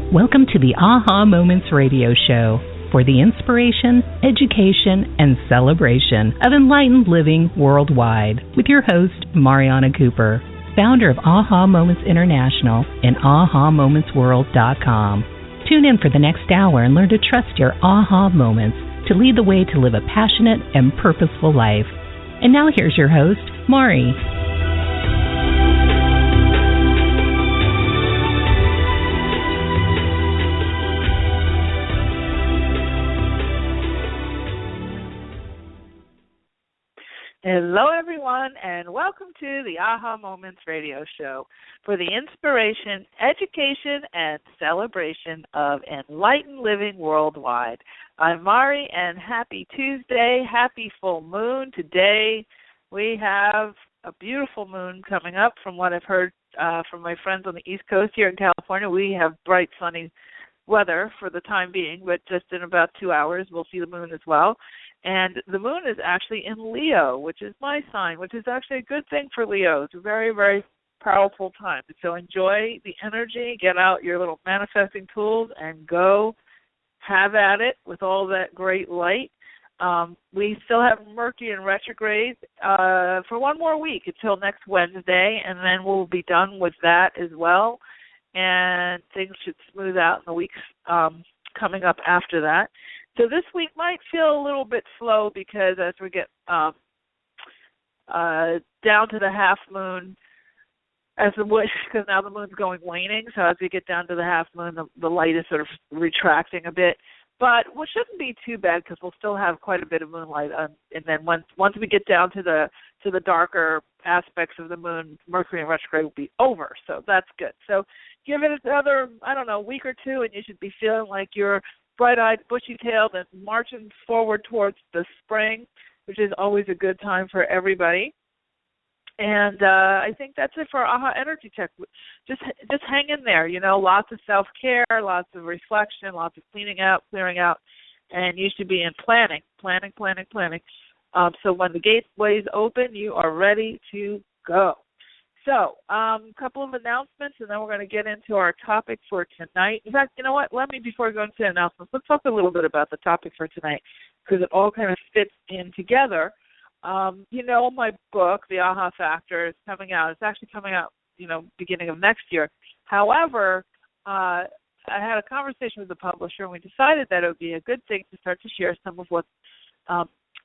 Welcome to the Aha Moments radio show for the inspiration, education, and celebration of enlightened living worldwide with your host, Mariana Cooper, founder of Aha Moments International and AhaMomentsWorld.com. Tune in for the next hour and learn to trust your aha moments to lead the way to live a passionate and purposeful life. And now here's your host, Mari. Hello, everyone, and welcome to the Aha Moments radio show for the inspiration, education, and celebration of enlightened living worldwide. I'm Mari, and happy Tuesday, happy full moon. Today we have a beautiful moon coming up. From what I've heard from my friends on the East Coast here in California, we have bright, sunny weather for the time being, but just in about 2 hours we'll see the moon as well. And the moon is actually in Leo, which is my sign, which is actually a good thing for Leo. It's a very, very powerful time. So enjoy the energy, get out your little manifesting tools, and go have at it with all that great light. We still have Mercury in retrograde for one more week until next Wednesday, and then we'll be done with that as well. And things should smooth out in the weeks coming up after that. So this week might feel a little bit slow because as we get down to the half moon, because now the moon's going waning, so as we get down to the half moon, the light is sort of retracting a bit. But what shouldn't be too bad because we'll still have quite a bit of moonlight. And then once we get down to the darker aspects of the moon, Mercury in retrograde will be over. So that's good. So give it another, week or two, and you should be feeling like you're bright-eyed, bushy-tailed, and marching forward towards the spring, which is always a good time for everybody. And I think that's it for Aha Energy Check. Just hang in there, lots of self-care, lots of reflection, lots of clearing out, and you should be in planning. So when the gateways open, you are ready to go. So, a couple of announcements, and then we're going to get into our topic for tonight. In fact, you know what? Before we go into the announcements, let's talk a little bit about the topic for tonight because it all kind of fits in together. My book, The Aha Factor, is coming out. It's actually coming out, beginning of next year. However, I had a conversation with the publisher, and we decided that it would be a good thing to start to share some of what's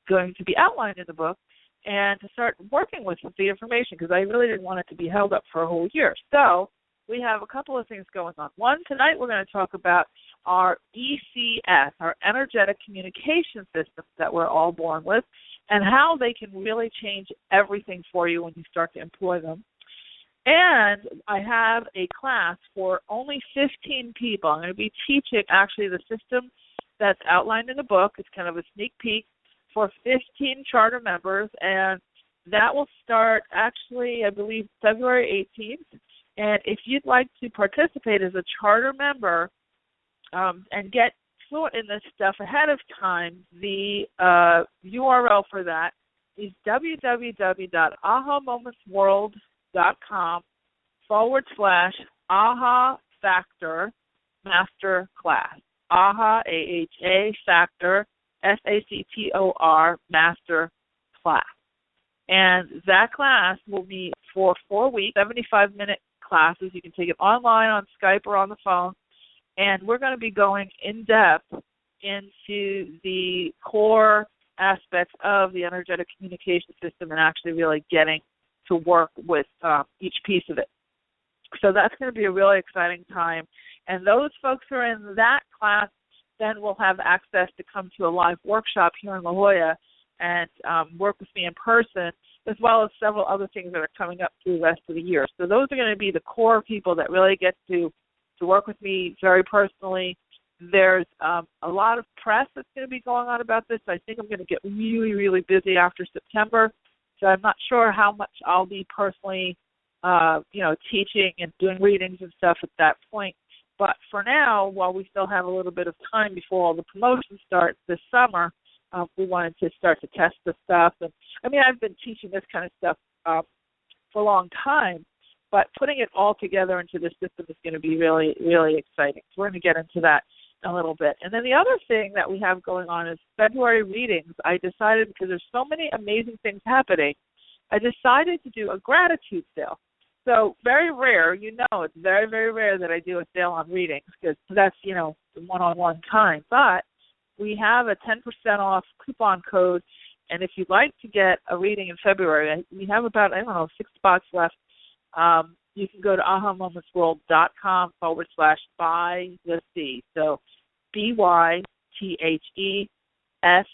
going to be outlined in the book, and to start working with the information because I really didn't want it to be held up for a whole year. So we have a couple of things going on. One, tonight we're going to talk about our ECS, our energetic communication systems that we're all born with, and how they can really change everything for you when you start to employ them. And I have a class for only 15 people. I'm going to be teaching actually the system that's outlined in the book. It's kind of a sneak peek for 15 charter members, and that will start actually, I believe, February 18th. And if you'd like to participate as a charter member and get fluent in this stuff ahead of time, the URL for that is www.ahamomentsworld.com/AHA Factor Masterclass. AHA, AHA Factor SACTOR Master Class. And that class will be for 4 weeks, 75-minute classes. You can take it online, on Skype, or on the phone. And we're going to be going in-depth into the core aspects of the energetic communication system and actually really getting to work with each piece of it. So that's going to be a really exciting time. And those folks who are in that class then we'll have access to come to a live workshop here in La Jolla and work with me in person, as well as several other things that are coming up through the rest of the year. So those are going to be the core people that really get to work with me very personally. There's a lot of press that's going to be going on about this. I think I'm going to get really, really busy after September. So I'm not sure how much I'll be personally, teaching and doing readings and stuff at that point. But for now, while we still have a little bit of time before all the promotions start this summer, we wanted to start to test the stuff. And I've been teaching this kind of stuff for a long time, but putting it all together into the system is going to be really, really exciting. So we're going to get into that in a little bit. And then the other thing that we have going on is February readings. I decided, because there's so many amazing things happening, I decided to do a gratitude sale. So very rare, it's very, very rare that I do a sale on readings, because that's, the one-on-one time. But we have a 10% off coupon code, and if you'd like to get a reading in February, we have about, 6 spots left. You can go to ahamomentsworld.com/buy-the-sea. So BYTHES as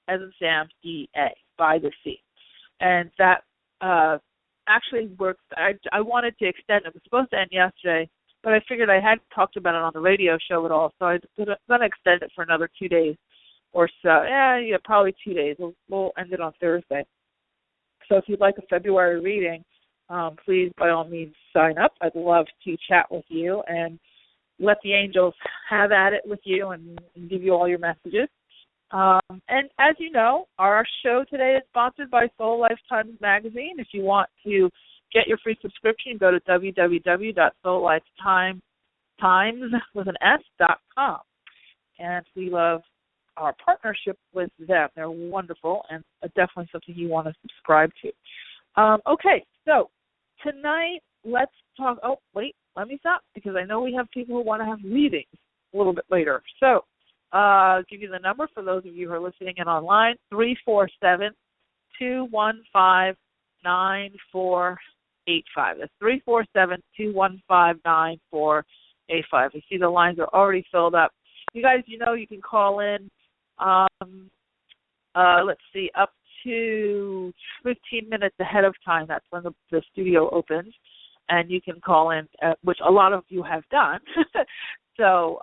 in Sam EA, buy the sea. And that actually works. I wanted to extend it. It was supposed to end yesterday, but I figured I hadn't talked about it on the radio show at all, so I'm going to extend it for another 2 days or so. Yeah, probably 2 days. We'll end it on Thursday. So if you'd like a February reading, please, by all means, sign up. I'd love to chat with you and let the angels have at it with you and give you all your messages. And as you know, our show today is sponsored by Soul Life Times Magazine. If you want to get your free subscription, go to www.soullifetimes.com. And we love our partnership with them. They're wonderful and definitely something you want to subscribe to. Okay, so tonight let's talk. Oh, wait, let me stop, because I know we have people who want to have readings a little bit later. So I'll give you the number for those of you who are listening in online, 347-215-9485. That's 347-215-9485. You see the lines are already filled up. You guys, you can call in, let's see, up to 15 minutes ahead of time. That's when the studio opens, and you can call in, which a lot of you have done. So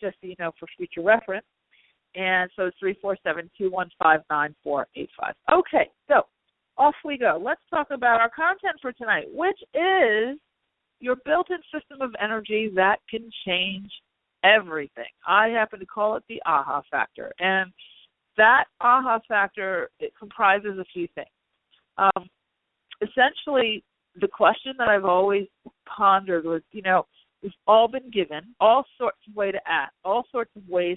just so you know, for future reference. And so it's 347-215-9485. Okay, so off we go. Let's talk about our content for tonight, which is your built-in system of energy that can change everything. I happen to call it the AHA factor. And that AHA factor, it comprises a few things. Essentially, the question that I've always pondered was, we've all been given all sorts of ways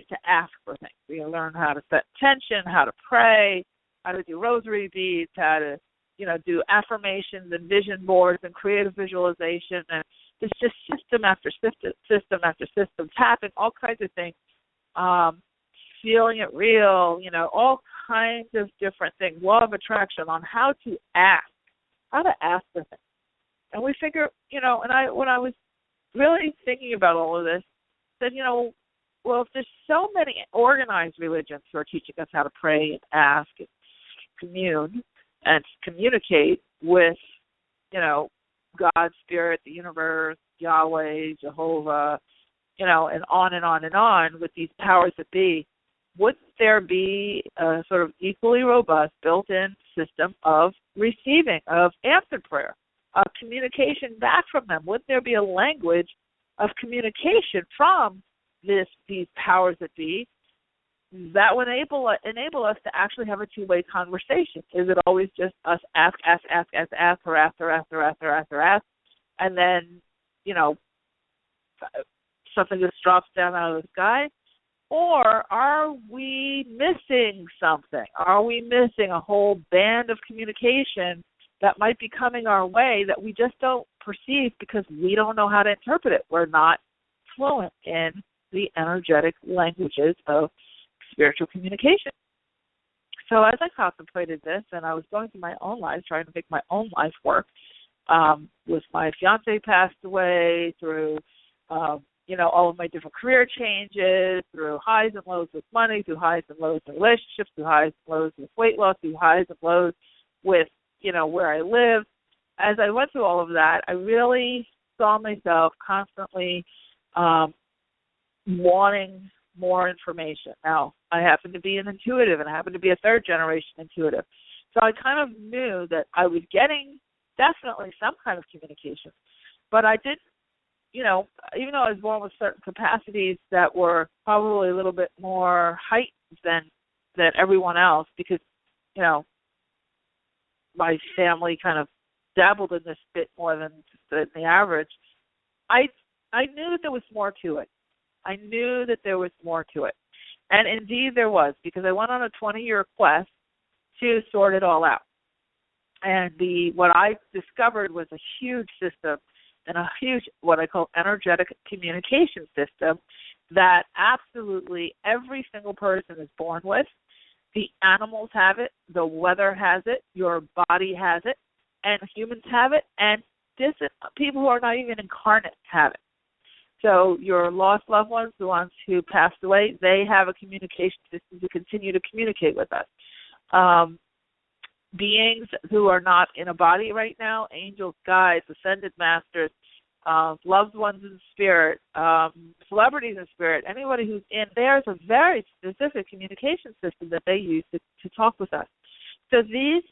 to ask for things. We learn how to set intention, how to pray, how to do rosary beads, how to, do affirmations and vision boards and creative visualization. And it's just system after system after system, tapping, all kinds of things, feeling it real, all kinds of different things, law of attraction on how to ask for things. And we figure, and when I was really thinking about all of this, said, well, if there's so many organized religions who are teaching us how to pray and ask and commune and communicate with, God, Spirit, the universe, Yahweh, Jehovah, and on and on and on with these powers that be, wouldn't there be a sort of equally robust built-in system of receiving, of answered prayer, of communication back from them? Wouldn't there be a language of communication from these powers that be that would enable us to actually have a two-way conversation? Is it always just us ask, and then, something just drops down out of the sky? Or are we missing something? Are we missing a whole band of communication that might be coming our way that we just don't perceive because we don't know how to interpret it? We're not fluent in the energetic languages of spiritual communication. So as I contemplated this, and I was going through my own life, trying to make my own life work, with my fiance passed away, through all of my different career changes, through highs and lows with money, through highs and lows in relationships, through highs and lows with weight loss, through highs and lows with, where I live. As I went through all of that, I really saw myself constantly wanting more information. Now, I happen to be an intuitive, and I happen to be a third-generation intuitive. So I kind of knew that I was getting definitely some kind of communication. But I didn't, even though I was born with certain capacities that were probably a little bit more heightened than everyone else, because, my family kind of dabbled in this bit more than the average, I knew that there was more to it. I knew that there was more to it. And indeed there was, because I went on a 20-year quest to sort it all out. And what I discovered was a huge system and a huge, what I call energetic communication system that absolutely every single person is born with. The animals have it, the weather has it, your body has it, and humans have it, and people who are not even incarnate have it. So your lost loved ones, the ones who passed away, they have a communication system to continue to communicate with us. Beings who are not in a body right now, angels, guides, ascended masters, loved ones in spirit, celebrities in spirit, anybody who's in, there's a very specific communication system that they use to talk with us. So these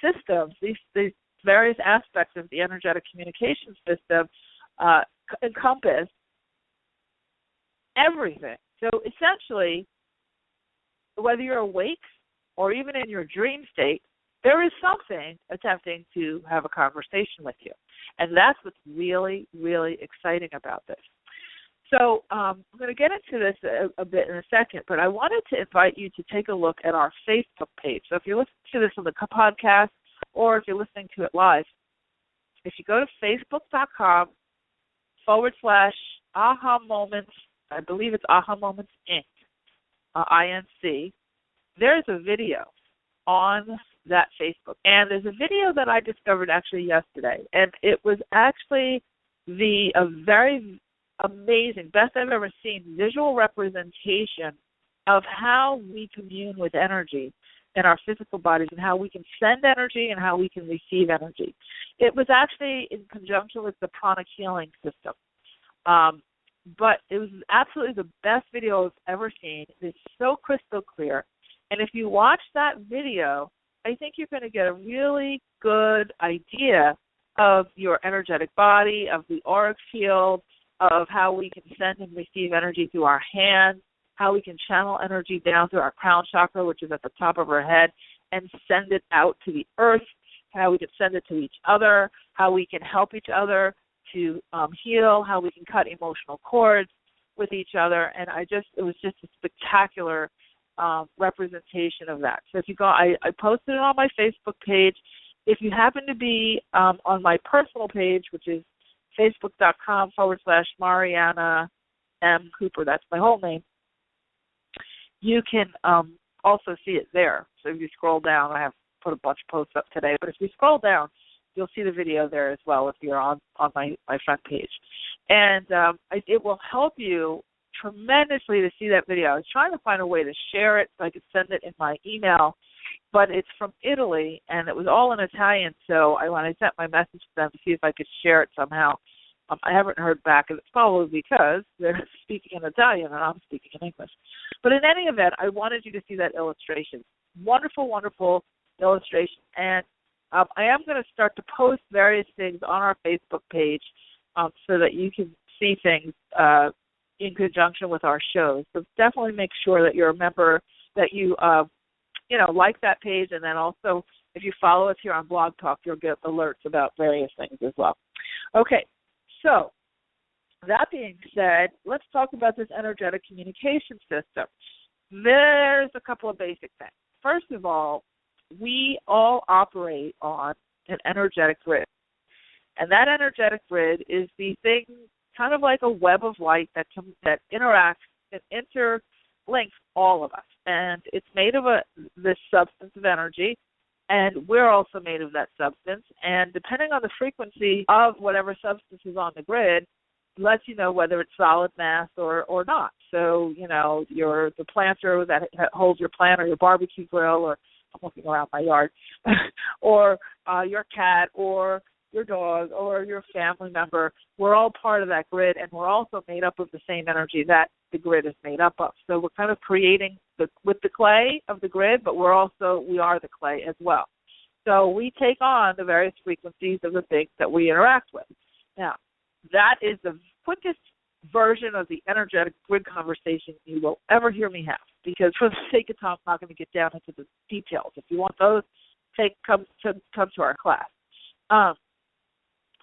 systems, these various aspects of the energetic communication system encompass everything. So essentially, whether you're awake or even in your dream state, there is something attempting to have a conversation with you. And that's what's really, really exciting about this. So I'm going to get into this a bit in a second, but I wanted to invite you to take a look at our Facebook page. So if you're listening to this on the podcast or if you're listening to it live, if you go to facebook.com/Aha Moments, I believe it's Aha Moments Inc., INC, there's a video on that Facebook. And there's a video that I discovered actually yesterday. And it was actually a very amazing, best I've ever seen, visual representation of how we commune with energy in our physical bodies and how we can send energy and how we can receive energy. It was actually in conjunction with the pranic healing system. But it was absolutely the best video I've ever seen. It's so crystal clear. And if you watch that video, I think you're going to get a really good idea of your energetic body, of the auric field, of how we can send and receive energy through our hands, how we can channel energy down through our crown chakra, which is at the top of our head, and send it out to the earth, how we can send it to each other, how we can help each other to heal, how we can cut emotional cords with each other. And it was just a spectacular representation of that. So if you go, I posted it on my Facebook page. If you happen to be on my personal page, which is facebook.com/Mariana M. Cooper, that's my whole name, you can also see it there. So if you scroll down, I have put a bunch of posts up today, but if you scroll down, you'll see the video there as well if you're on my front page. And it will help you tremendously to see that video. I was trying to find a way to share it so I could send it in my email, but it's from Italy, and it was all in Italian, so when I sent my message to them to see if I could share it somehow, I haven't heard back, and it's probably because they're speaking in Italian and I'm speaking in English. But in any event, I wanted you to see that illustration. Wonderful, wonderful illustration. And I am going to start to post various things on our Facebook page so that you can see things in conjunction with our shows. So definitely make sure that you're a member, that you like that page, and then also if you follow us here on Blog Talk, you'll get alerts about various things as well. Okay, so that being said, let's talk about this energetic communication system. There's a couple of basic things. First of all, we all operate on an energetic grid. And that energetic grid is the thing, kind of like a web of light that interacts and interlinks all of us. And it's made of this substance of energy, and we're also made of that substance. And depending on the frequency of whatever substance is on the grid, lets you know whether it's solid mass or not. So, the planter that holds your plant, or your barbecue grill, or I'm looking around my yard, or your cat, or your dog, or your family member, we're all part of that grid, and we're also made up of the same energy that the grid is made up of. So we're kind of creating with the clay of the grid, but we are the clay as well. So we take on the various frequencies of the things that we interact with. Now, that is the quickest version of the energetic grid conversation you will ever hear me have, because for the sake of time, I'm not going to get down into the details. If you want those, come to our class,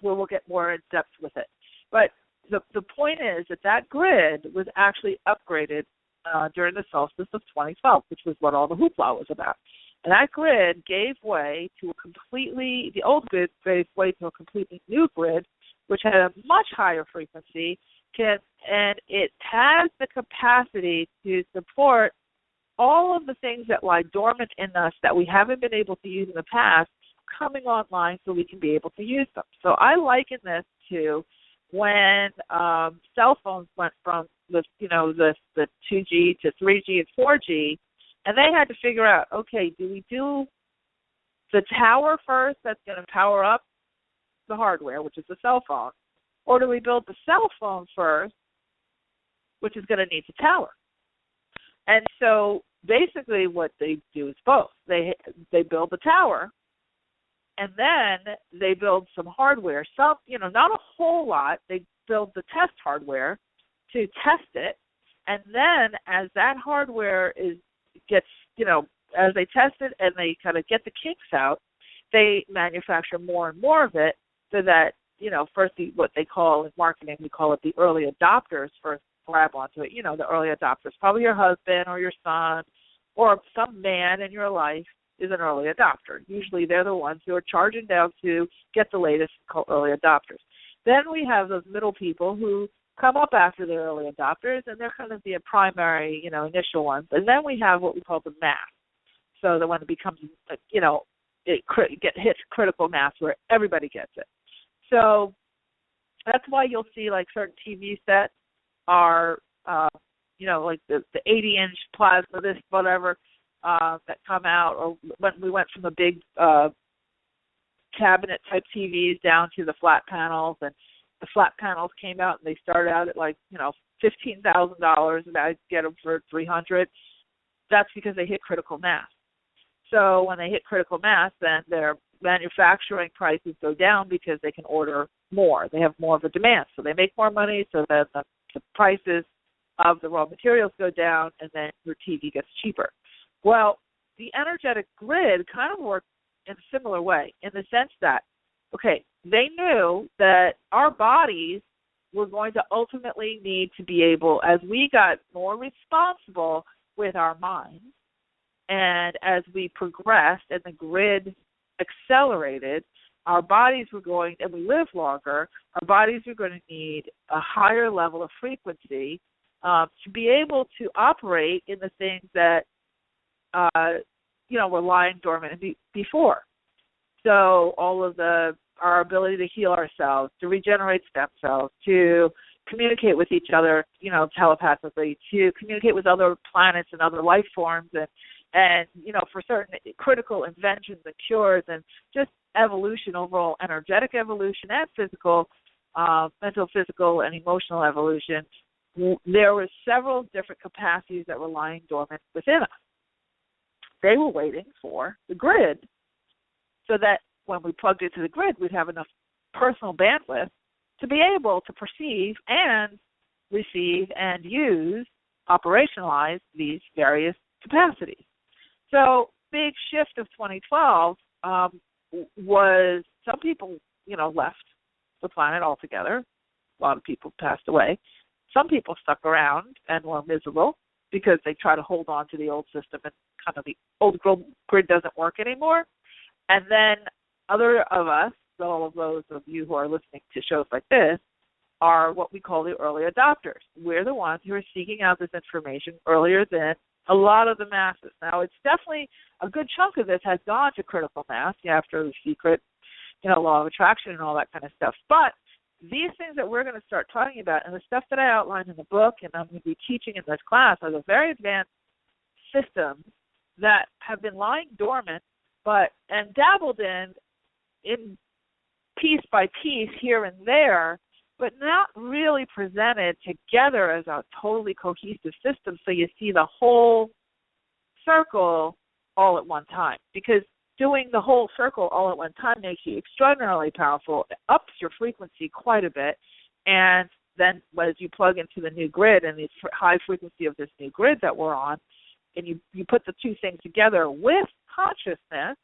where we'll get more in depth with it. But the point is that grid was actually upgraded during the solstice of 2012, which was what all the hoopla was about. And that grid gave way to the old grid gave way to a completely new grid, which had a much higher frequency, and it has the capacity to support all of the things that lie dormant in us that we haven't been able to use in the past coming online so we can be able to use them. So I liken this to when cell phones went from the 2G to 3G and 4G, and they had to figure out, okay, do we do the tower first that's going to power up the hardware, which is the cell phone, or do we build the cell phone first, which is going to need the tower? And so basically what they do is both. They build the tower, and then they build some hardware. Some, not a whole lot. They build the test hardware to test it, and then as that hardware as they test it and they kind of get the kinks out, they manufacture more and more of it so that, first what they call in marketing, we call it the early adopters first grab onto it. The early adopters, probably your husband or your son or some man in your life is an early adopter. Usually they're the ones who are charging down to get the latest, called early adopters. Then we have those middle people who come up after the early adopters, and they're kind of the primary, initial ones. And then we have what we call the mass. So that when it becomes, it hits critical mass where everybody gets it. So that's why you'll see like certain TV sets are, like the 80-inch plasma, this, whatever, that come out, or when we went from the big cabinet-type TVs down to the flat panels, and the flat panels came out, and they started out at like, $15,000, and I get them for $300. That's because they hit critical mass. So when they hit critical mass, then their manufacturing prices go down because they can order more. They have more of a demand, so they make more money, so that the prices of the raw materials go down, and then your TV gets cheaper. Well, the energetic grid kind of worked in a similar way, in the sense that, okay, they knew that our bodies were going to ultimately need to be able, as we got more responsible with our minds, and as we progressed and the grid accelerated, our bodies were going, and we live longer, our bodies are going to need a higher level of frequency to be able to operate in the things that, were lying dormant before. So all of our ability to heal ourselves, to regenerate stem cells, to communicate with each other, telepathically, to communicate with other planets and other life forms, and for certain critical inventions and cures, and just evolution, overall energetic evolution and physical, mental, physical, and emotional evolution. There were several different capacities that were lying dormant within us. They were waiting for the grid, so that when we plugged into the grid, we'd have enough personal bandwidth to be able to perceive and receive and use, operationalize these various capacities. So big shift of 2012 was some people, left the planet altogether. A lot of people passed away. Some people stuck around and were miserable because they try to hold on to the old system, and kind of the old grid doesn't work anymore. And then other of us, all of those of you who are listening to shows like this, are what we call the early adopters. We're the ones who are seeking out this information earlier than a lot of the masses. Now, it's definitely a good chunk of this has gone to critical mass after the secret, law of attraction and all that kind of stuff. But these things that we're going to start talking about, and the stuff that I outlined in the book and I'm going to be teaching in this class, are the very advanced systems that have been lying dormant and dabbled in piece by piece here and there, but not really presented together as a totally cohesive system, so you see the whole circle all at one time. Because doing the whole circle all at one time makes you extraordinarily powerful. It ups your frequency quite a bit, and then as you plug into the new grid and the high frequency of this new grid that we're on, and you put the two things together with consciousness,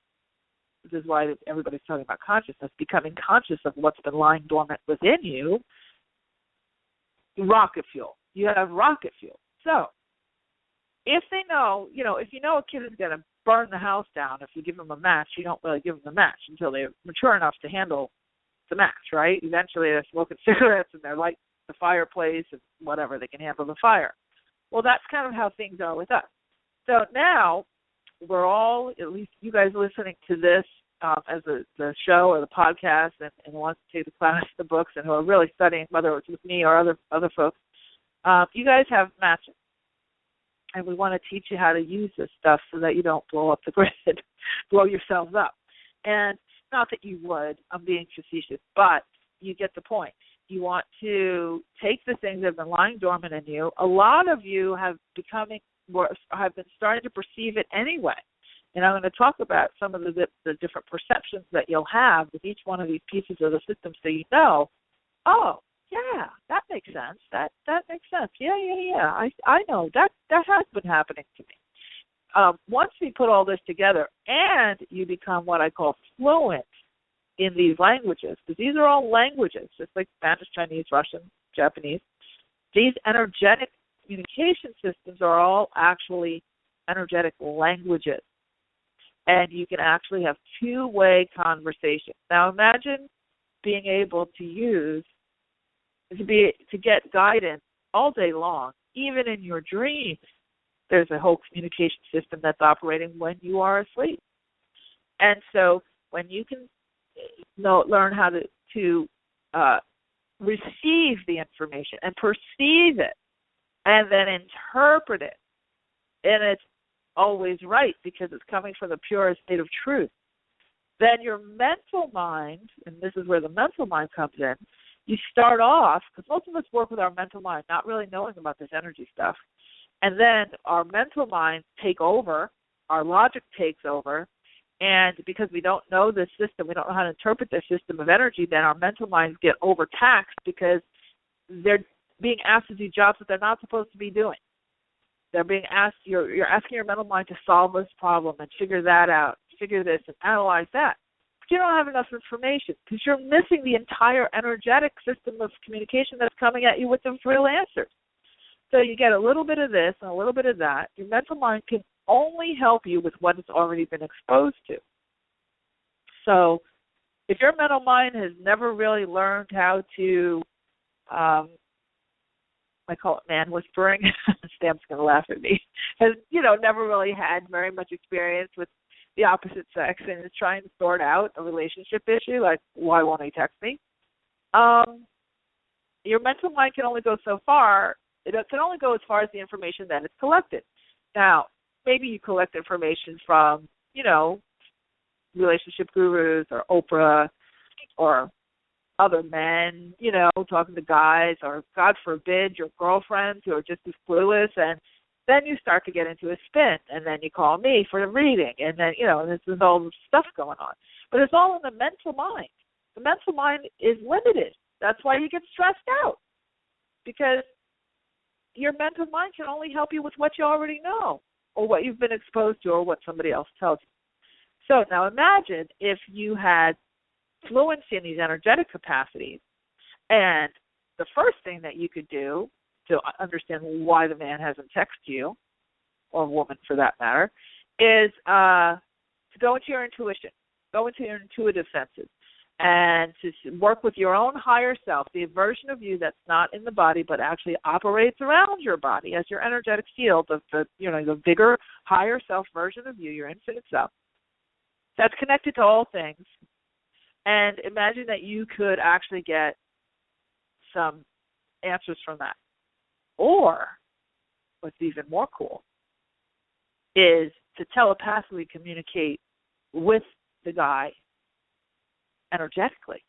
which is why everybody's talking about consciousness, becoming conscious of what's been lying dormant within you, rocket fuel. You have rocket fuel. So if they know, if you know a kid is going to burn the house down, if you give them a match, you don't really give them the match until they're mature enough to handle the match, right? Eventually they're smoking cigarettes and they're lighting the fireplace and whatever, they can handle the fire. Well, that's kind of how things are with us. So now we're all, at least you guys listening to this as the show or the podcast and want to take the class, the books, and who are really studying, whether it's with me or other folks, you guys have matches. And we want to teach you how to use this stuff so that you don't blow up the grid, blow yourselves up. And not that you would, I'm being facetious, but you get the point. You want to take the things that have been lying dormant in you. A lot of you have been starting to perceive it anyway. And I'm going to talk about some of the different perceptions that you'll have with each one of these pieces of the system so you know, oh, yeah, that makes sense. That makes sense. Yeah. I know. That has been happening to me. Once we put all this together and you become what I call fluent in these languages, because these are all languages, just like Spanish, Chinese, Russian, Japanese, these energetic communication systems are all actually energetic languages. And you can actually have two-way conversation. Now imagine being able to get guidance all day long, even in your dreams. There's a whole communication system that's operating when you are asleep. And so when you can learn how to receive the information and perceive it and then interpret it, and it's always right because it's coming from the purest state of truth, then your mental mind, and this is where the mental mind comes in, you start off, because most of us work with our mental mind, not really knowing about this energy stuff, and then our mental mind take over, our logic takes over, and because we don't know this system, we don't know how to interpret this system of energy, then our mental minds get overtaxed because they're being asked to do jobs that they're not supposed to be doing. They're being asked, you're asking your mental mind to solve this problem and figure that out, figure this and analyze that. But you don't have enough information because you're missing the entire energetic system of communication that's coming at you with the real answers. So you get a little bit of this and a little bit of that. Your mental mind can only help you with what it's already been exposed to. So if your mental mind has never really learned how to, I call it man whispering, Stam's going to laugh at me, has, never really had very much experience with the opposite sex and is trying to sort out a relationship issue, like, why won't he text me? Your mental mind can only go so far. It can only go as far as the information that it's collected. Now, maybe you collect information from, relationship gurus or Oprah or other men, talking to guys, or God forbid, your girlfriends who are just as clueless, and then you start to get into a spin, and then you call me for the reading, and then, there's all this stuff going on. But it's all in the mental mind. The mental mind is limited. That's why you get stressed out, because your mental mind can only help you with what you already know, or what you've been exposed to, or what somebody else tells you. So now imagine if you had fluency in these energetic capacities, and the first thing that you could do to understand why the man hasn't texted you, or woman for that matter, is to go into your intuition, go into your intuitive senses, and to work with your own higher self, the version of you that's not in the body but actually operates around your body as your energetic field of the bigger, higher self version of you, your infinite self, that's connected to all things. And imagine that you could actually get some answers from that. Or, what's even more cool, is to telepathically communicate with the guy energetically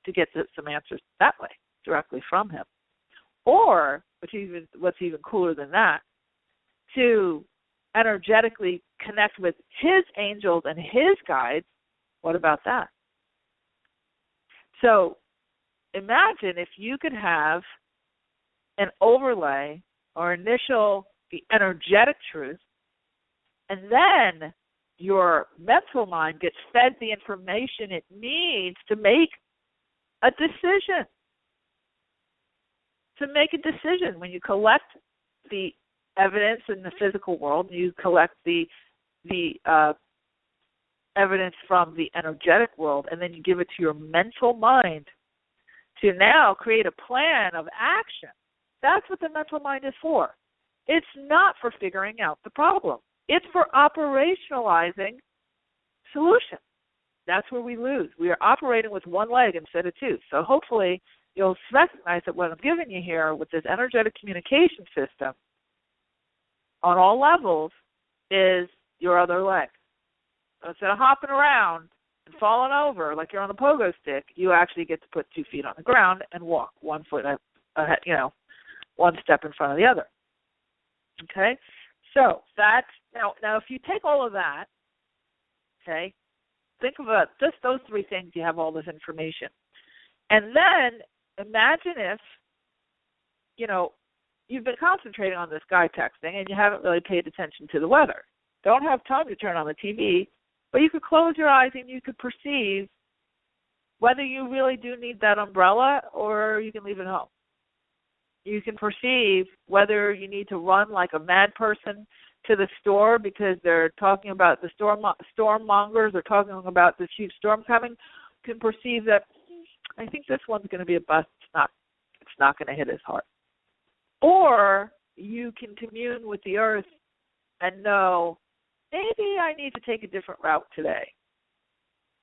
to get some answers that way, directly from him. Or, what's even cooler than that, to energetically connect with his angels and his guides. What about that? So imagine if you could have an overlay or initial the energetic truth, and then your mental mind gets fed the information it needs to make a decision. To make a decision, when you collect the evidence in the physical world, you collect the evidence from the energetic world, and then you give it to your mental mind to now create a plan of action. That's what the mental mind is for. It's not for figuring out the problem. It's for operationalizing solutions. That's where we lose. We are operating with one leg instead of two. So hopefully you'll recognize that what I'm giving you here with this energetic communication system on all levels is your other leg. So instead of hopping around and falling over like you're on a pogo stick, you actually get to put 2 feet on the ground and walk 1 foot ahead, one step in front of the other. Okay? So that's now if you take all of that, okay, think about just those 3 things, you have all this information. And then imagine if, you've been concentrating on this guy texting and you haven't really paid attention to the weather. Don't have time to turn on the TV, but you could close your eyes and you could perceive whether you really do need that umbrella or you can leave it home. You can perceive whether you need to run like a mad person to the store because they're talking about the storm mongers are talking about this huge storm coming. You can perceive that I think this one's going to be a bust. It's not going to hit as hard. Or you can commune with the earth and know maybe I need to take a different route today.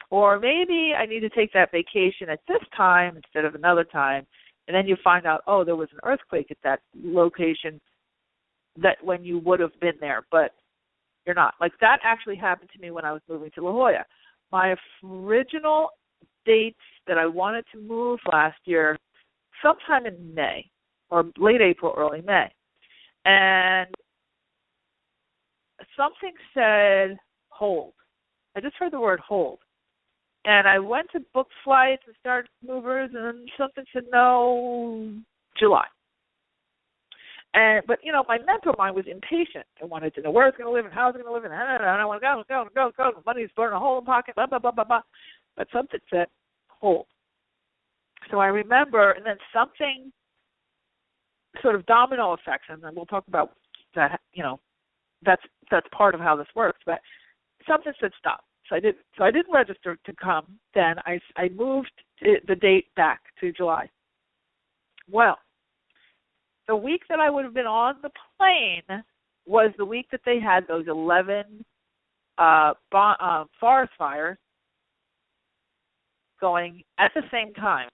Or maybe I need to take that vacation at this time instead of another time. And then you find out, there was an earthquake at that location that when you would have been there, but you're not. Like that actually happened to me when I was moving to La Jolla. My original dates that I wanted to move last year, sometime in May, or late April, early May. And something said hold. I just heard the word hold. And I went to book flights and started movers, and then something said, no, July. But my mental mind was impatient. I wanted to know where it's going to live and how it's going to live, and I want to go. Money's burning a hole in the pocket, blah, blah, blah, blah, blah. But something said hold. So I remember, and then something sort of domino effects, and then we'll talk about that, that's part of how this works. But something said stop. So I didn't register to come. Then I moved the date back to July. Well, the week that I would have been on the plane was the week that they had those 11 forest fires going at the same time,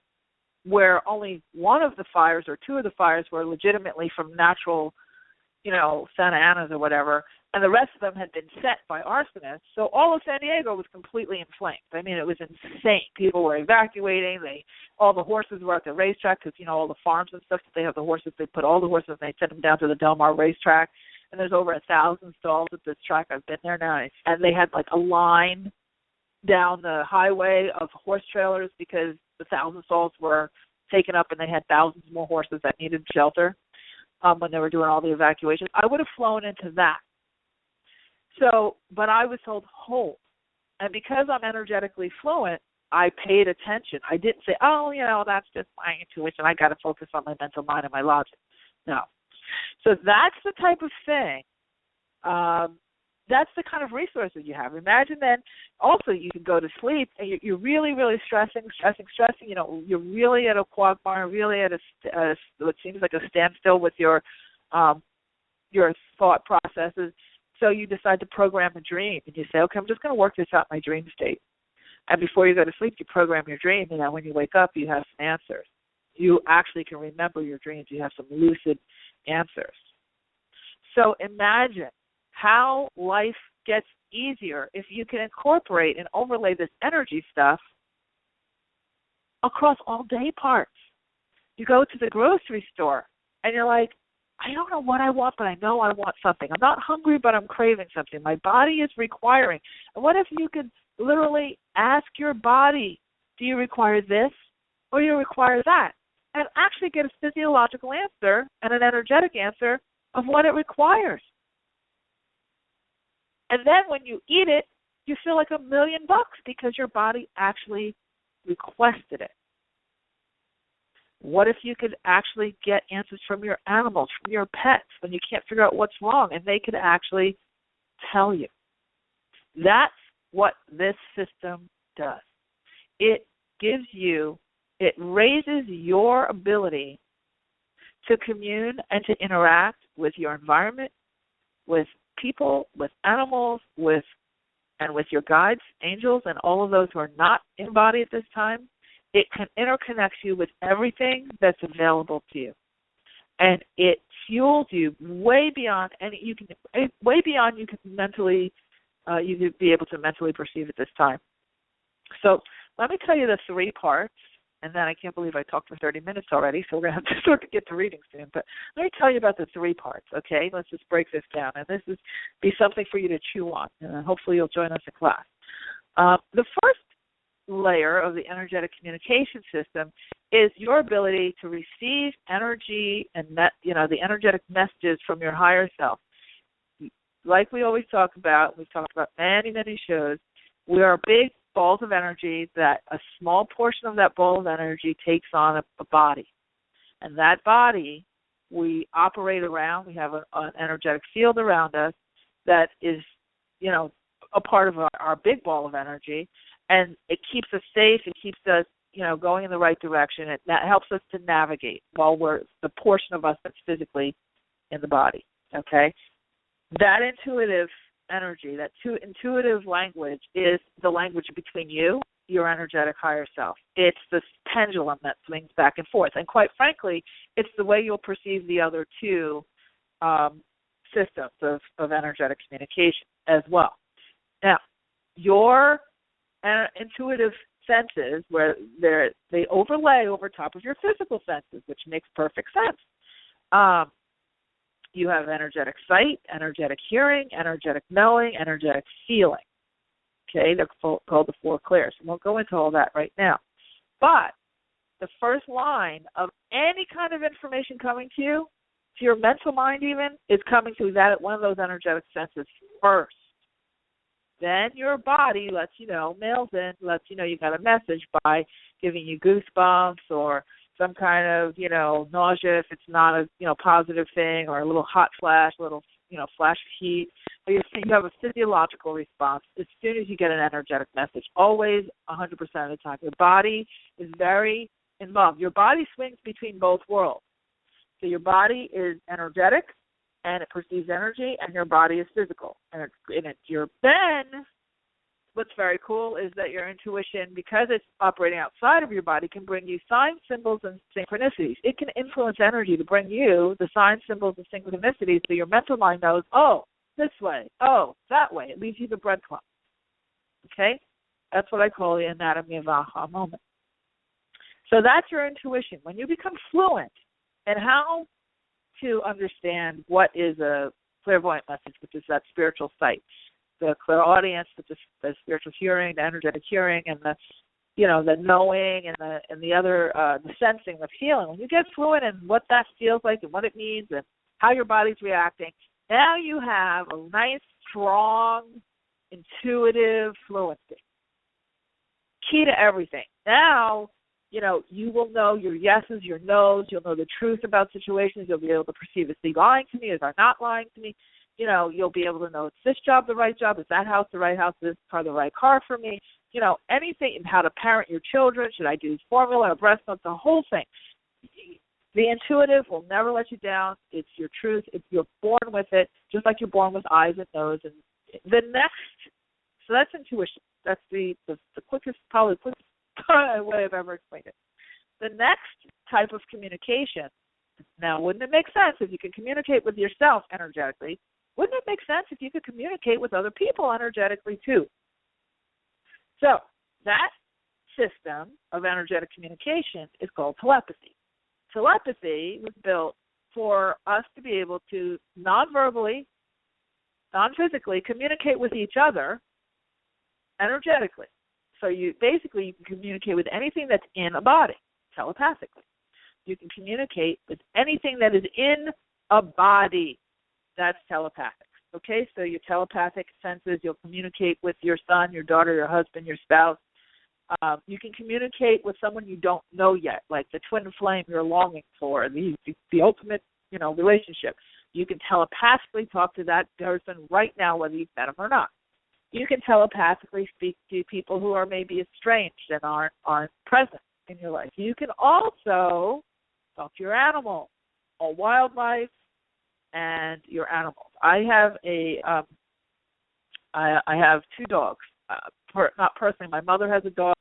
where only one of the fires or 2 of the fires were legitimately from natural, Santa Ana's or whatever, and the rest of them had been set by arsonists. So all of San Diego was completely inflamed. I mean, it was insane. People were evacuating. All the horses were at the racetrack because, all the farms and stuff, they have the horses. They put all the horses and they send them down to the Del Mar racetrack. And there's over 1,000 stalls at this track. I've been there now. And they had like a line down the highway of horse trailers because the 1,000 stalls were taken up and they had thousands more horses that needed shelter when they were doing all the evacuations. I would have flown into that. So, but I was told hold. And because I'm energetically fluent, I paid attention. I didn't say, that's just my intuition. I got to focus on my mental mind and my logic. No. So that's the type of thing. That's the kind of resources you have. Imagine then also you can go to sleep and you're really, really stressing. You're really at a quagmire, really at what seems like a standstill with your thought processes. So you decide to program a dream, and you say, okay, I'm just going to work this out in my dream state. And before you go to sleep, you program your dream, and then when you wake up, you have some answers. You actually can remember your dreams. You have some lucid answers. So imagine how life gets easier if you can incorporate and overlay this energy stuff across all day parts. You go to the grocery store, and you're like, I don't know what I want, but I know I want something. I'm not hungry, but I'm craving something. My body is requiring. And what if you could literally ask your body, do you require this or do you require that? And actually get a physiological answer and an energetic answer of what it requires. And then when you eat it, you feel like $1 million because your body actually requested it. What if you could actually get answers from your animals, from your pets, when you can't figure out what's wrong, and they could actually tell you? That's what this system does. It raises your ability to commune and to interact with your environment, with people, with animals, with your guides, angels, and all of those who are not in body at this time. It can interconnect you with everything that's available to you, and it fuels you way beyond you can mentally you could be able to mentally perceive at this time. So let me tell you the 3 parts, and then I can't believe I talked for 30 minutes already, so we're going to have to start to get to reading soon. But let me tell you about the 3 parts, okay? Let's just break this down, and this is be something for you to chew on, and hopefully you'll join us in class. The first layer of the energetic communication system is your ability to receive energy and the energetic messages from your higher self. Like we always talk about, we've talked about many shows, we are big balls of energy that a small portion of that ball of energy takes on a body. And that body we operate around, we have an energetic field around us that is, a part of our big ball of energy. And it keeps us safe. It keeps us, going in the right direction. That helps us to navigate while we're the portion of us that's physically in the body. Okay, that intuitive energy, that intuitive language, is the language between you, your energetic higher self. It's this pendulum that swings back and forth. And quite frankly, it's the way you'll perceive the other 2 systems of energetic communication as well. Now, your intuitive senses, where they overlay over top of your physical senses, which makes perfect sense. You have energetic sight, energetic hearing, energetic knowing, energetic feeling. Okay, they're called the 4 clairs. We won't go into all that right now. But the first line of any kind of information coming to you, to your mental mind even, is coming to that one of those energetic senses first. Then your body lets you know, mails in, lets you know you got a message by giving you goosebumps or some kind of, nausea if it's not a, positive thing, or a little hot flash, a little, flash of heat. But you have a physiological response as soon as you get an energetic message, always 100% of the time. Your body is very involved. Your body swings between both worlds. So your body is energetic, and it perceives energy, and your body is physical. And then what's very cool is that your intuition, because it's operating outside of your body, can bring you signs, symbols, and synchronicities. It can influence energy to bring you the signs, symbols, and synchronicities so your mental mind knows, oh, this way, oh, that way. It leaves you the breadcrumb. Okay? That's what I call the anatomy of aha moment. So that's your intuition. When you become fluent in how to understand what is a clairvoyant message, which is that spiritual sight, the clairaudience, which is the spiritual hearing, the energetic hearing, and the knowing, and the other the sensing, the feeling. When you get fluent in what that feels like and what it means and how your body's reacting, now you have a nice, strong, intuitive fluency. Key to everything. Now, you will know your yeses, your nos. You'll know the truth about situations. You'll be able to perceive, is he lying to me? Is he not lying to me? You'll be able to know, is this job the right job? Is that house the right house? Is this car the right car for me? Anything, and how to parent your children. Should I do formula or breast milk? The whole thing. The intuitive will never let you down. It's your truth. You're born with it, just like you're born with eyes and nose. And the next, so that's intuition. That's the quickest, probably the quickest way I've ever explained it. The next type of communication, now wouldn't it make sense if you could communicate with yourself energetically? Wouldn't it make sense if you could communicate with other people energetically too? So that system of energetic communication is called telepathy. Telepathy was built for us to be able to non-verbally, non-physically communicate with each other energetically. So you can communicate with anything that's in a body telepathically. You can communicate with anything that is in a body. That's telepathic. Okay, so your telepathic senses, you'll communicate with your son, your daughter, your husband, your spouse. You can communicate with someone you don't know yet, like the twin flame you're longing for, the ultimate, relationship. You can telepathically talk to that person right now, whether you've met them or not. You can telepathically speak to people who are maybe estranged and aren't present in your life. You can also talk to your animals, all wildlife, and your animals. I have I have two dogs. Not personally. My mother has a dog.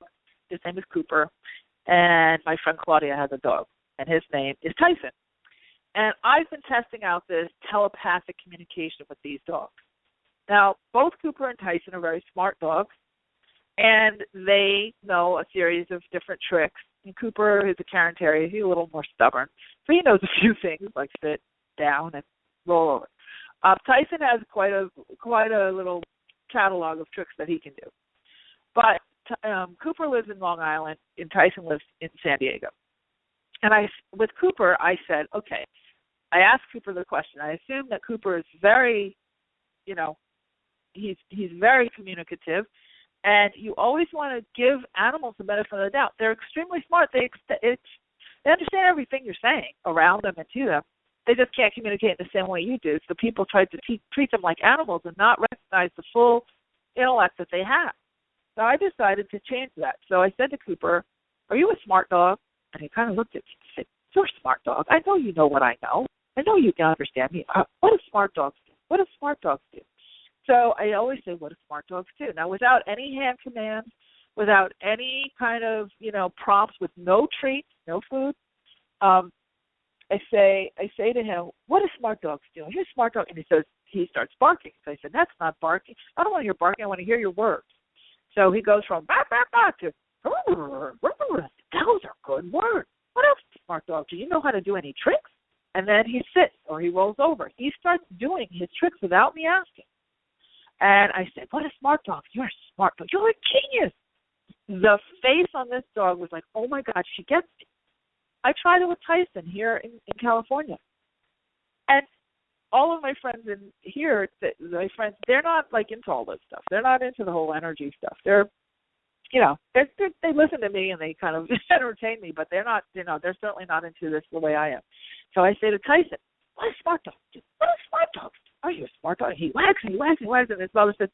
His name is Cooper, and my friend Claudia has a dog, and his name is Tyson. And I've been testing out this telepathic communication with these dogs. Now, both Cooper and Tyson are very smart dogs, and they know a series of different tricks. And Cooper is a Cairn Terrier. He's a little more stubborn, so he knows a few things like sit down and roll over. Tyson has quite a little catalog of tricks that he can do. But Cooper lives in Long Island, and Tyson lives in San Diego. And with Cooper, I said, okay. I asked Cooper the question. I assume that Cooper is very, he's very communicative, and you always want to give animals the benefit of the doubt. They're extremely smart. They understand everything you're saying around them and to them. They just can't communicate in the same way you do. So people try to treat them like animals and not recognize the full intellect that they have. So I decided to change that. So I said to Cooper, "Are you a smart dog?" And he kind of looked at me and said, "You're a smart dog. I know you know what I know. I know you can understand me. What do smart dogs do? What do smart dogs do?" So I always say, what do smart dogs do? Now, without any hand commands, without any kind of, prompts, with no treats, no food, I say to him, what do smart dogs do? Here's a smart dog. And he starts barking. So I said, that's not barking. I don't want to hear barking. I want to hear your words. So he goes from bark, bark, bark to, those are good words. What else does smart dog do? You know how to do any tricks? And then he sits or he rolls over. He starts doing his tricks without me asking. And I said, what a smart dog. You're a smart dog. You're a genius. The face on this dog was like, oh, my God, she gets me. I tried it with Tyson here in California. And all of my friends they're not like into all this stuff. They're not into the whole energy stuff. They're they listen to me and they kind of entertain me, but they're not, they're certainly not into this the way I am. So I say to Tyson, what a smart dog do? What a smart dog do? Are you a smart dog? He wags, and his mother says,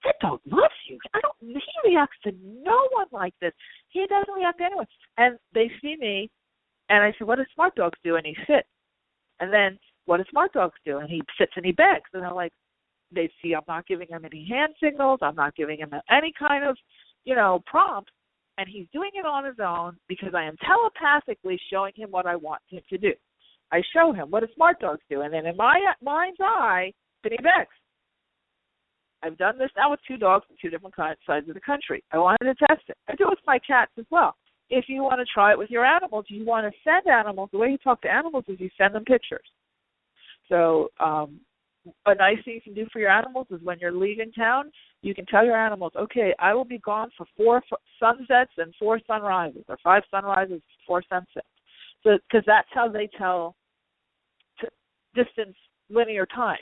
that dog loves you. He reacts to no one like this. He doesn't react to anyone. And they see me, and I say, what do smart dogs do? And he sits. And then, what do smart dogs do? And he sits and he begs. And they're like, they see I'm not giving him any hand signals. I'm not giving him any kind of, prompt. And he's doing it on his own because I am telepathically showing him what I want him to do. I show him what do smart dogs do. And then in my mind's eye, then he begs. I've done this now with two dogs from two different sides of the country. I wanted to test it. I do it with my cats as well. If you want to try it with your animals, you want to send animals. The way you talk to animals is you send them pictures. So a nice thing you can do for your animals is when you're leaving town, you can tell your animals, okay, I will be gone for 4 sunsets and 4 sunrises, or 5 sunrises, 4 sunsets. So, because that's how they tell distance, linear time.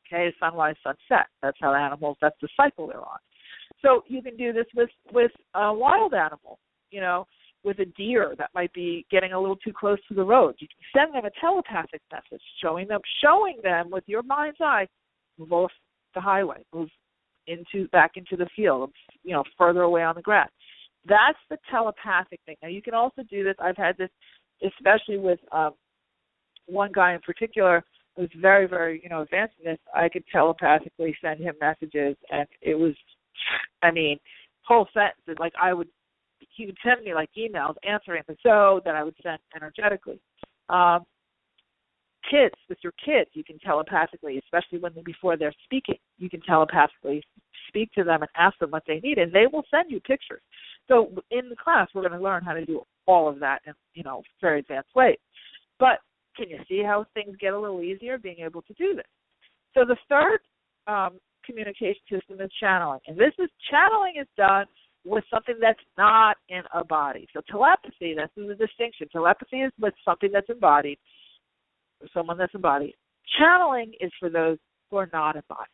Okay, sunrise, sunset. That's how animals, that's the cycle they're on. So you can do this with wild animals, with a deer that might be getting a little too close to the road. You can send them a telepathic message, showing them with your mind's eye, move off the highway, move back into the field, further away on the grass. That's the telepathic thing. Now you can also do this. I've had this, especially with one guy in particular who's very, very, advanced in this. I could telepathically send him messages, and it was, whole sentences. Like he would send me like emails answering them so that I would send energetically. Kids, with your kids, you can telepathically, especially before they're speaking, you can telepathically speak to them and ask them what they need, and they will send you pictures. So in the class, we're going to learn how to do all of that in, very advanced ways. But can you see how things get a little easier being able to do this? So the third communication system is channeling. And channeling is done with something that's not in a body. So telepathy, this is the distinction. Telepathy is with something that's embodied, or someone that's embodied. Channeling is for those who are not embodied.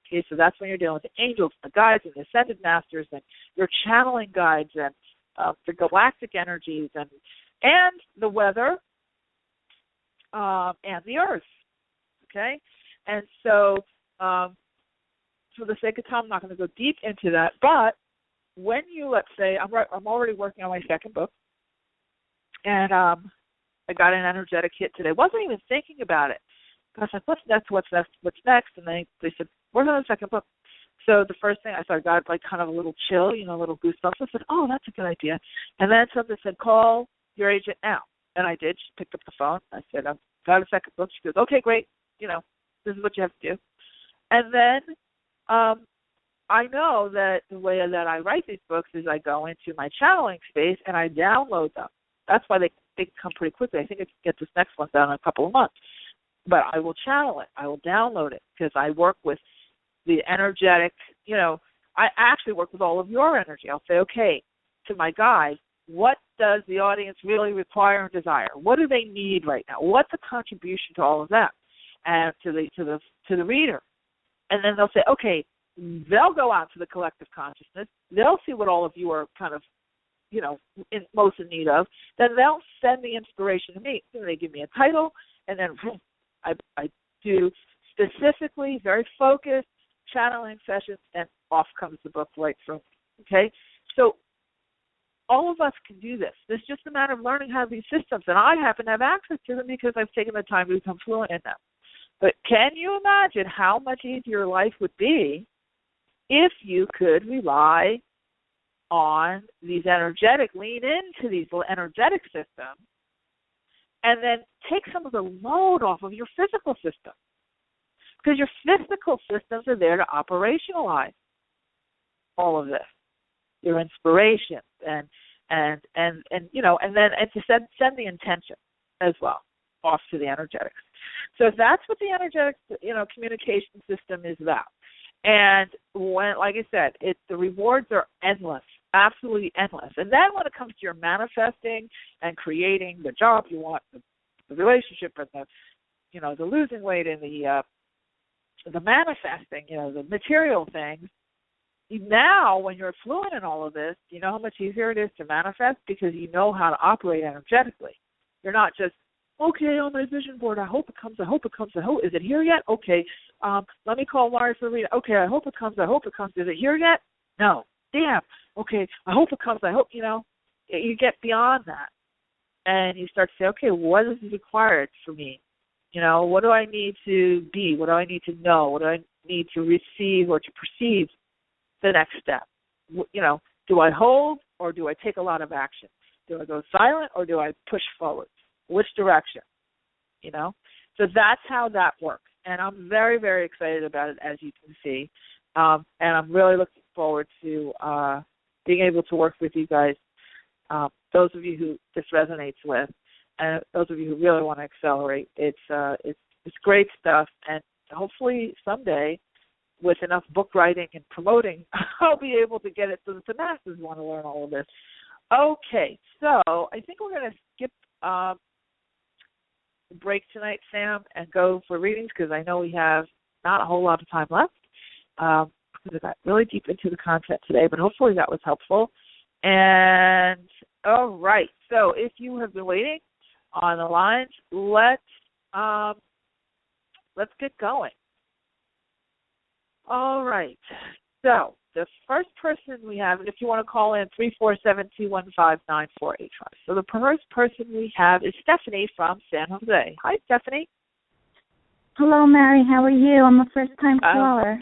Okay, so that's when you're dealing with the angels, the guides, and the ascended masters, and your channeling guides, and the galactic energies, and the weather, and the earth. Okay, and so for the sake of time, I'm not going to go deep into that. But when you, let's say, I'm already working on my second book, and I got an energetic hit today. Wasn't even thinking about it. I was like, what's next? What's next? What's next? And they said, work on the second book. So the first thing I saw, I got like kind of a little chill, a little goosebumps. I said, oh, that's a good idea. And then something said, call your agent now. And I did. She picked up the phone. I said, I've got a second book. She goes, okay, great. This is what you have to do. And then I know that the way that I write these books is I go into my channeling space and I download them. That's why they come pretty quickly. I think I can get this next one done in a couple of months. But I will channel it. I will download it because I work with the energetic, I actually work with all of your energy. I'll say, okay, to my guys, what does the audience really require and desire? What do they need right now? What's the contribution to all of them and to the reader? And then they'll say, okay, they'll go out to the collective consciousness. They'll see what all of you are kind of, most in need of. Then they'll send the inspiration to me. Then they give me a title, and then I do specifically very focused channeling sessions, and off comes the book right through. Okay? So all of us can do this. It's just a matter of learning how these systems, and I happen to have access to them because I've taken the time to become fluent in them. But can you imagine how much easier life would be if you could rely on these lean into these energetic systems, and then take some of the load off of your physical system? Because your physical systems are there to operationalize all of this, your inspiration, and to send the intention as well off to the energetics. So that's what the energetic, communication system is about. And when, like I said, the rewards are endless, absolutely endless. And then when it comes to your manifesting and creating the job you want, the relationship, and the losing weight, and the manifesting, the material things. Now, when you're fluent in all of this, you know how much easier it is to manifest because you know how to operate energetically. You're not just, okay, on my vision board, I hope it comes, I hope it comes, I hope, is it here yet? Okay, let me call Mari for a reading. Okay, I hope it comes, I hope it comes. Is it here yet? No. Damn. Okay, I hope it comes, I hope, you get beyond that. And you start to say, okay, what is required for me? What do I need to be? What do I need to know? What do I need to receive or to perceive the next step? Do I hold or do I take a lot of action? Do I go silent or do I push forward? Which direction? So that's how that works. And I'm very, very excited about it, as you can see. And I'm really looking forward to being able to work with you guys, those of you who this resonates with, and those of you who really want to accelerate. It's great stuff, and hopefully someday, with enough book writing and promoting, I'll be able to get it so that the masses want to learn all of this. Okay, so I think we're going to skip the break tonight, Sam, and go for readings because I know we have not a whole lot of time left. Because I got really deep into the content today, but hopefully that was helpful. And all right, so if you have been waiting on the lines, let's get going. All right. So the first person we have, if you want to call in, 347-215-9485. So the first person we have is Stephanie from San Jose. Hi, Stephanie. Hello, Mary. How are you? I'm a first-time caller.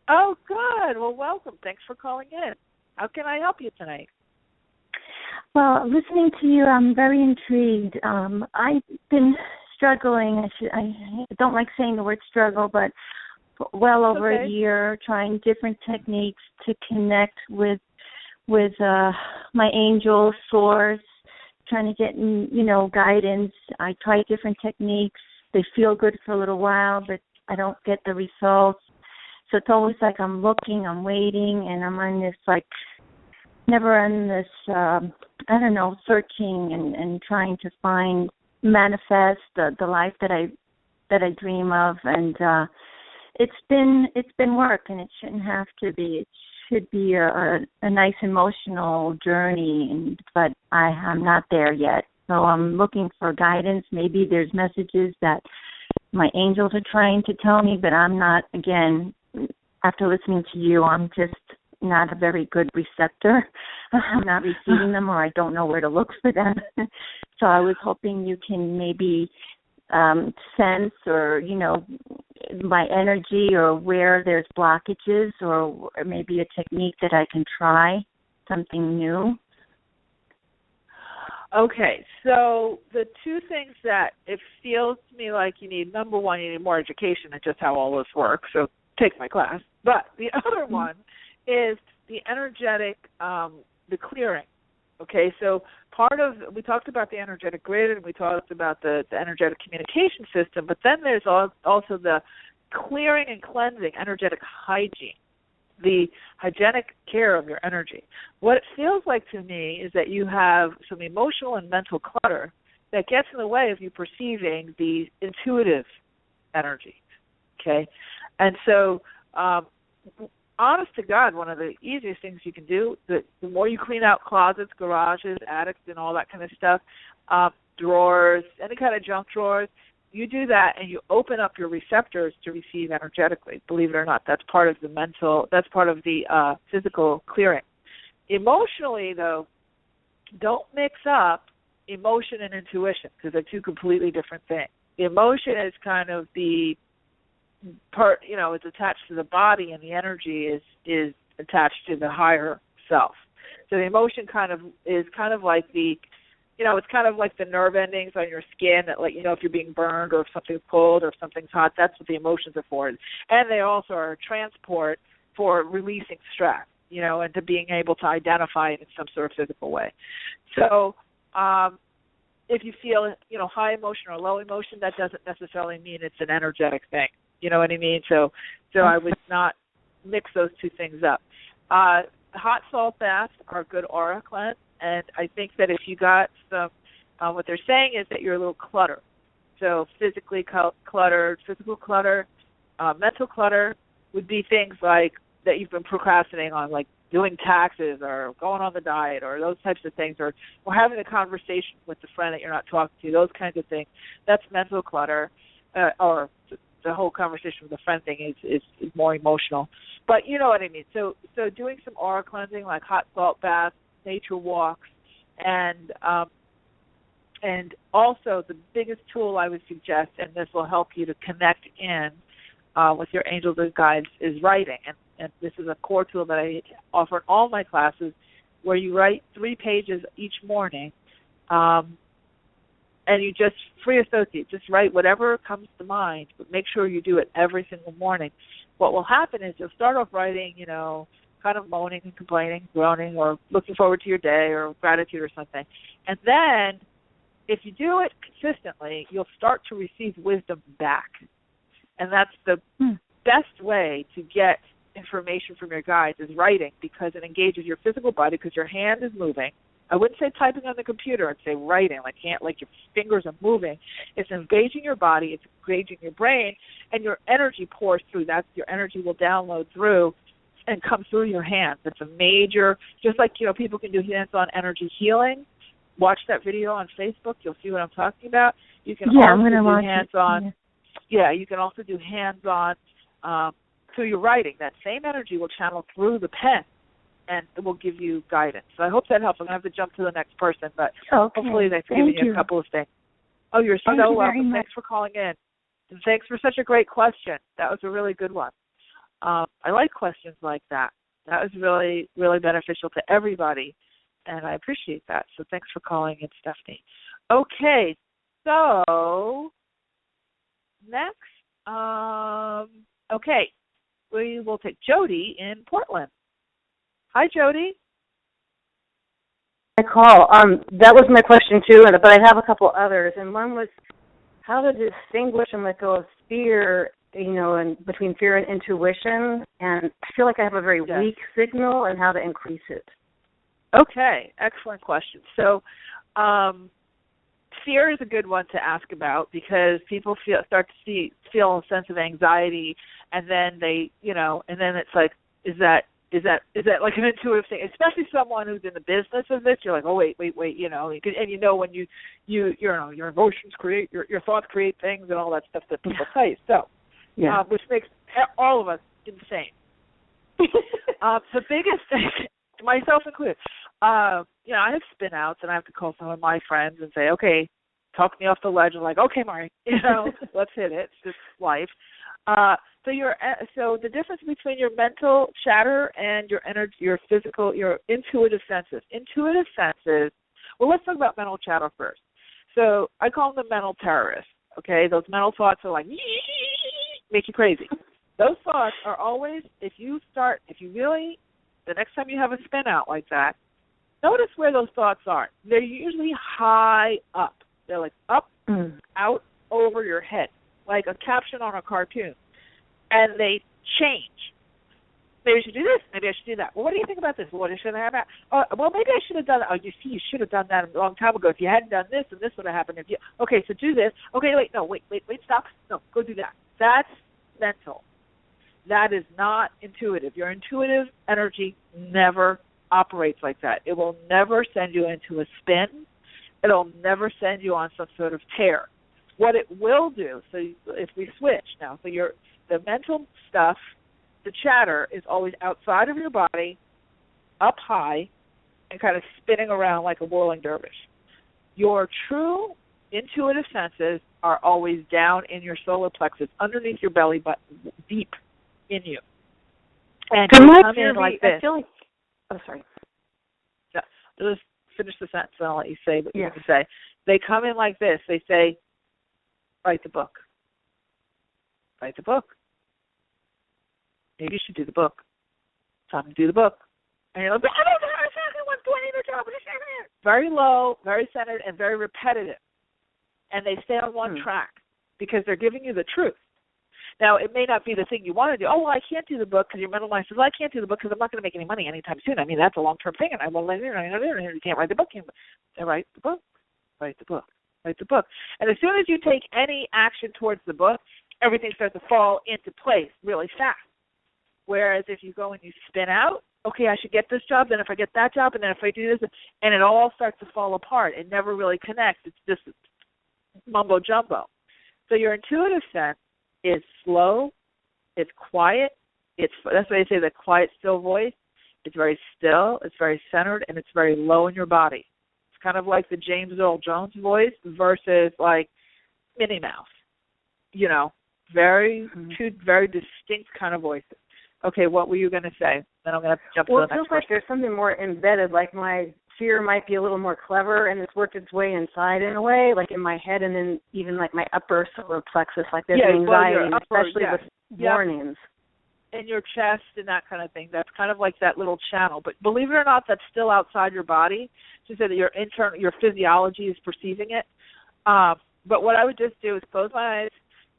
Oh, good. Well, welcome. Thanks for calling in. How can I help you tonight? Well, listening to you, I'm very intrigued. I've been struggling. I don't like saying the word struggle, but well over a year trying different techniques to connect with my angel source, trying to get, guidance. I try different techniques. They feel good for a little while, but I don't get the results. So it's always like I'm looking, I'm waiting, and I'm on this, searching and trying to manifest the life that I dream of. And it's been work, and it shouldn't have to be. It should be a nice emotional journey, but I'm not there yet. So I'm looking for guidance. Maybe there's messages that my angels are trying to tell me, but I'm not. Again, after listening to you, I'm just not a very good receptor. I'm not receiving them, or I don't know where to look for them. So I was hoping you can maybe sense, or my energy, or where there's blockages, or maybe a technique that I can try, something new. Okay, so the two things that it feels to me like you need, number one, you need more education in just how all this works, so take my class. But the other one is the energetic, the clearing. Okay, so we talked about the energetic grid, and we talked about the energetic communication system, but then there's also the clearing and cleansing, energetic hygiene, the hygienic care of your energy. What it feels like to me is that you have some emotional and mental clutter that gets in the way of you perceiving the intuitive energy, okay? And so, honest to God, one of the easiest things you can do, the more you clean out closets, garages, attics, and all that kind of stuff, drawers, any kind of junk drawers, you do that and you open up your receptors to receive energetically. Believe it or not, that's part of the physical clearing. Emotionally, though, don't mix up emotion and intuition, because they're two completely different things. The emotion is kind of the part, it's attached to the body, and the energy is attached to the higher self. So the emotion is kind of like the, it's kind of like the nerve endings on your skin that let you know if you're being burned, or if something's cold, or if something's hot. That's what the emotions are for. And they also are a transport for releasing stress, and to being able to identify it in some sort of physical way. So if you feel, high emotion or low emotion, that doesn't necessarily mean it's an energetic thing. You know what I mean? So I would not mix those two things up. Hot salt baths are a good aura cleanse, and I think that if you got some, what they're saying is that you're a little cluttered. So physically cluttered, physical clutter, mental clutter would be things like that you've been procrastinating on, like doing taxes or going on the diet or those types of things, or having a conversation with the friend that you're not talking to, those kinds of things. That's mental clutter, or the whole conversation with the friend thing is more emotional. But you know what I mean. So doing some aura cleansing, like hot salt baths, nature walks, and also the biggest tool I would suggest, and this will help you to connect in with your angels and guides, is writing. And this is a core tool that I offer in all my classes, where you write 3 pages each morning, and you just free associate. Just write whatever comes to mind, but make sure you do it every single morning. What will happen is you'll start off writing, kind of moaning and complaining, groaning, or looking forward to your day, or gratitude or something. And then if you do it consistently, you'll start to receive wisdom back. And that's the best way to get information from your guides, is writing, because it engages your physical body, because your hand is moving. I wouldn't say typing on the computer. I'd say writing, like your fingers are moving. It's engaging your body. It's engaging your brain, and your energy pours through. Your energy will download through and come through your hands. It's a major, just like, people can do hands-on energy healing. Watch that video on Facebook. You'll see what I'm talking about. You can also do hands-on. Yeah, you can also do hands-on through your writing. That same energy will channel through the pen, and it will give you guidance. So I hope that helps. I'm going to have to jump to the next person, but hopefully they've given you a couple of things. Oh, you're so welcome. Thanks for calling in. And thanks for such a great question. That was a really good one. I like questions like that. That was really, really beneficial to everybody, and I appreciate that. So thanks for calling in, Stephanie. Okay, so next, we will take Jody in Portland. Hi, Jody. I call. That was my question too, but I have a couple others. And one was how to distinguish and let go of fear, and between fear and intuition. And I feel like I have a very weak signal, and how to increase it. Okay, excellent question. So, fear is a good one to ask about, because people feel a sense of anxiety and then they, and then it's like, is that like an intuitive thing? Especially someone who's in the business of this, you're like, oh wait, and when your emotions create your thoughts create things and all that stuff that people say. So, which makes all of us insane. The biggest thing, myself included, I have spin outs and I have to call some of my friends and say, okay, talk me off the ledge. I'm like, okay, Mari, let's hit it. It's just life. So the difference between your mental chatter and your energy, your physical, your intuitive senses. Intuitive senses. Well, let's talk about mental chatter first. So I call them the mental terrorists. Okay, those mental thoughts are like make you crazy. Those thoughts are always, the next time you have a spin out like that, notice where those thoughts are. They're usually high up. They're like up, out over your head, like a caption on a cartoon. And they change. Maybe I should do this. Maybe I should do that. Well, what do you think about this? Well, what should I have that? Well, maybe I should have done that. Oh, you see, you should have done that a long time ago. If you hadn't done this, and this would have happened. Okay, so do this. Okay, wait, stop. No, go do that. That's mental. That is not intuitive. Your intuitive energy never operates like that. It will never send you into a spin. It'll never send you on some sort of tear. What it will do, so if we switch now, so the mental stuff, the chatter is always outside of your body, up high, and kind of spinning around like a whirling dervish. Your true intuitive senses are always down in your solar plexus, underneath your belly button, deep in you. And they come in like this. I feel like, oh, sorry. Yeah, just finish the sentence and I'll let you say what you want to say. They come in like this. They say, write the book. Write the book. Maybe you should do the book. Time to do the book. And you're like, I don't know exactly what's going on in the job. Very low, very centered, and very repetitive. And they stay on one track because they're giving you the truth. Now, it may not be the thing you want to do. Oh, well, I can't do the book because your mental mind says, well, I can't do the book because I'm not going to make any money anytime soon. I mean, that's a long-term thing, and you can't write the book. They write the book. Write the book. Write the book. And as soon as you take any action towards the book, everything starts to fall into place really fast. Whereas if you go and you spin out, okay, I should get this job, then if I get that job, and then if I do this, and it all starts to fall apart. It never really connects. It's just mumbo-jumbo. So your intuitive sense is slow, it's quiet, that's why they say the quiet, still voice. It's very still, it's very centered, and it's very low in your body. It's kind of like the James Earl Jones voice versus like Minnie Mouse. Two very distinct kind of voices. Okay, what were you going to say? Then I'm going to jump to the next Well, it feels like there's something more embedded, like my fear might be a little more clever and it's worked its way inside in a way, like in my head and then even like my upper solar plexus, like there's anxiety, especially with warnings. In your chest and that kind of thing. That's kind of like that little channel. But believe it or not, that's still outside your body. Just so that your physiology is perceiving it. But what I would just do is close my eyes,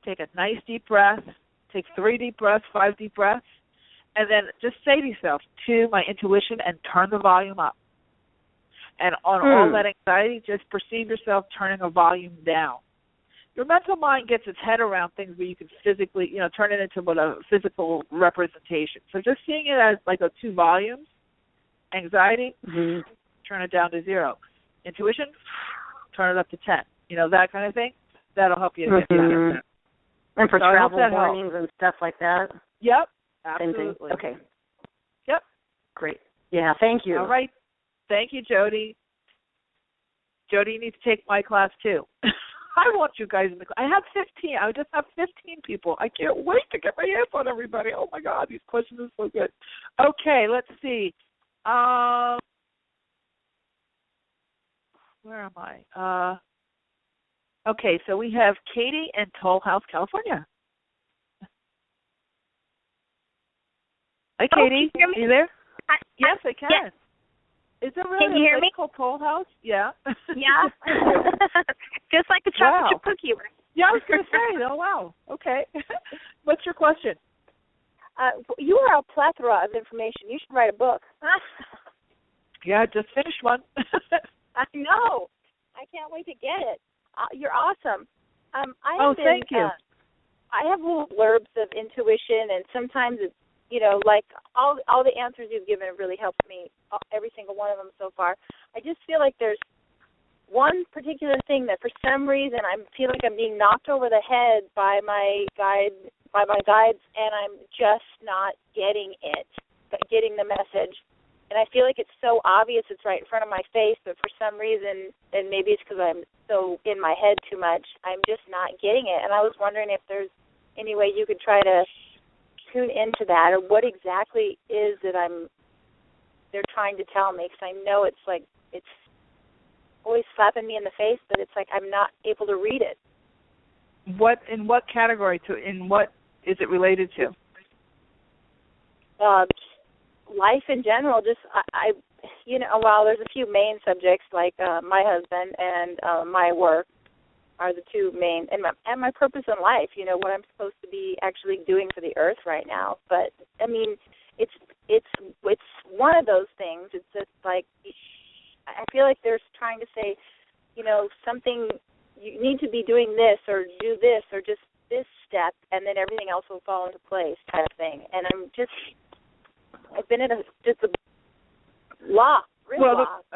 take a nice deep breath, take 3 deep breaths, 5 deep breaths, and then just say to yourself, to my intuition, and turn the volume up. And on all that anxiety, just perceive yourself turning a volume down. Your mental mind gets its head around things where you can physically, turn it into a physical representation. So just seeing it as like 2 volumes, anxiety, turn it down to 0. Intuition, turn it up to 10. That kind of thing. That'll help you get better. And for travel warnings and stuff like that. Yep, absolutely. Okay. Yep. Great. Yeah, thank you. All right. Thank you, Jody. Jody, you need to take my class too. I want you guys in the class. I have 15. I just have 15 people. I can't wait to get my hands on everybody. Oh, my God, these questions are so good. Okay, let's see. Where am I? Okay, so we have Katie in Toll House, California. Hi, Katie. Are you there? Yes, I can. Yes. Is there really can you hear me? Called Toll House? Yeah. Yeah. Just like the chocolate chip cookie. Yeah, I was going to say. Oh, wow. Okay. What's your question? You are a plethora of information. You should write a book. Yeah, I just finished one. I know. I can't wait to get it. You're awesome. Thank you. I have little blurbs of intuition, and sometimes it's, like all the answers you've given have really helped me, every single one of them so far. I just feel like there's one particular thing that for some reason I feel like I'm being knocked over the head by my guides, and I'm just not getting the message. And I feel like it's so obvious it's right in front of my face, but for some reason, and maybe it's because I'm so in my head too much, I'm just not getting it. And I was wondering if there's any way you could try to tune into that, or what exactly is that they're trying to tell me, because I know it's always slapping me in the face, but it's like I'm not able to read it. In what category, in what is it related to? Life in general, just while there's a few main subjects like my husband and my work are the two main, and my purpose in life, what I'm supposed to be actually doing for the earth right now. But I mean, it's one of those things. It's just like I feel like they're trying to say, something, you need to be doing this or do this or just this step, and then everything else will fall into place, kind of thing. And I've been in a lock.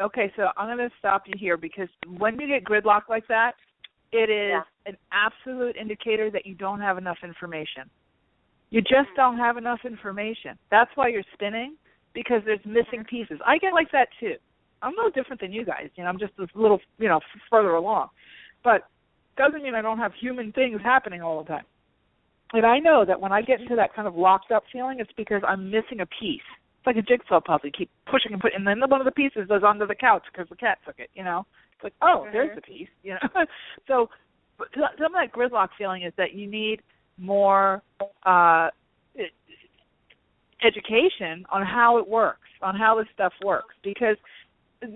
Okay, so I'm going to stop you here, because when you get gridlock like that, it is an absolute indicator that you don't have enough information. You just don't have enough information. That's why you're spinning, because there's missing pieces. I get like that too. I'm no different than you guys. I'm just a little, further along. But doesn't mean I don't have human things happening all the time. And I know that when I get into that kind of locked up feeling, it's because I'm missing a piece. It's like a jigsaw puzzle. You keep pushing and putting, and then one of the pieces goes under the couch because the cat took it, It's like, there's the piece, So some of that gridlock feeling is that you need more education on how it works, on how this stuff works, because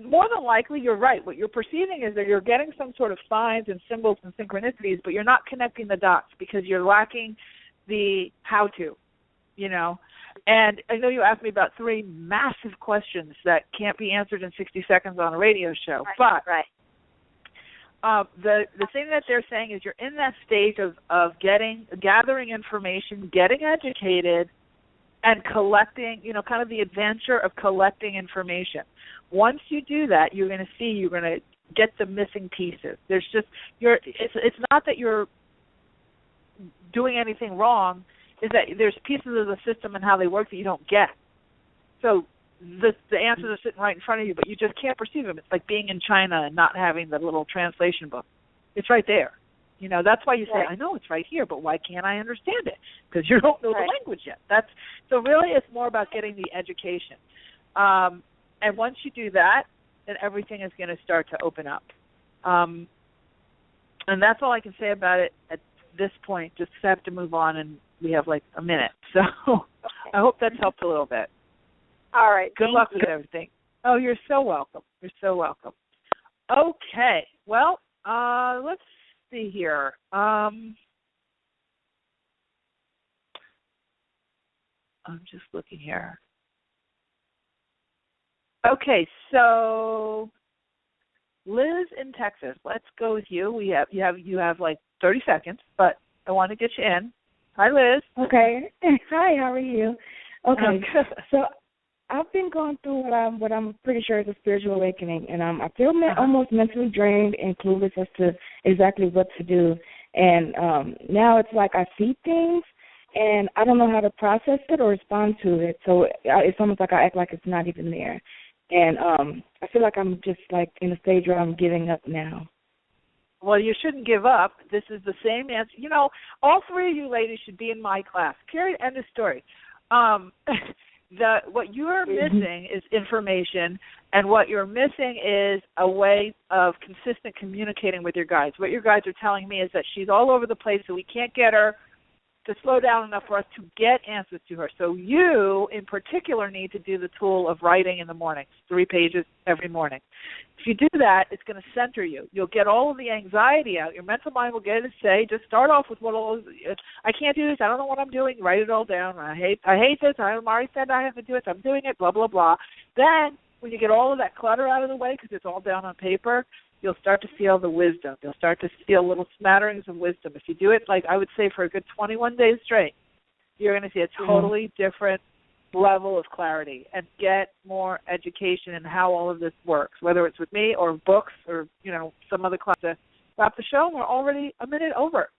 more than likely you're right. What you're perceiving is that you're getting some sort of signs and symbols and synchronicities, but you're not connecting the dots because you're lacking the how-to, And I know you asked me about 3 massive questions that can't be answered in 60 seconds on a radio show, but the thing that they're saying is you're in that stage of gathering information, getting educated, and collecting, kind of the adventure of collecting information. Once you do that, you're going to get the missing pieces. There's just it's not that you're doing anything wrong, is that there's pieces of the system and how they work that you don't get. So the answers are sitting right in front of you, but you just can't perceive them. It's like being in China and not having the little translation book. It's right there. That's why you say, I know it's right here, but why can't I understand it? Because you don't know the language yet. So really it's more about getting the education. And once you do that, then everything is going to start to open up. And that's all I can say about it at this point. Just have to move on, and we have like a minute. So I hope that's helped a little bit. All right. Good luck with everything. Oh, you're so welcome. You're so welcome. Okay. Well, let's see here. I'm just looking here. Okay, so Liz in Texas, let's go with you. You have like 30 seconds, but I want to get you in. Hi, Liz. Okay. Hi, how are you? Okay. So I've been going through what I'm pretty sure is a spiritual awakening, and I feel almost mentally drained and clueless as to exactly what to do. And now it's like I see things, and I don't know how to process it or respond to it. So it's almost like I act like it's not even there. And I feel like I'm just like in a stage where I'm giving up now. Well, you shouldn't give up. This is the same answer. All 3 of you ladies should be in my class. Period. End of story. What you're missing is information, and what you're missing is a way of consistent communicating with your guides. What your guides are telling me is that she's all over the place, so we can't get her to slow down enough for us to get answers to her. So you, in particular, need to do the tool of writing in the mornings, 3 pages every morning. If you do that, it's going to center you. You'll get all of the anxiety out. Your mental mind will get to say, just start off with I can't do this. I don't know what I'm doing. Write it all down. I hate this. I'm already said I have to do it. So I'm doing it, blah, blah, blah. Then when you get all of that clutter out of the way, because it's all down on paper, you'll start to feel the wisdom. You'll start to feel little smatterings of wisdom. If you do it, like I would say, for a good 21 days straight, you're going to see a totally different level of clarity and get more education in how all of this works, whether it's with me or books or, some other class. To wrap the show, we're already a minute over.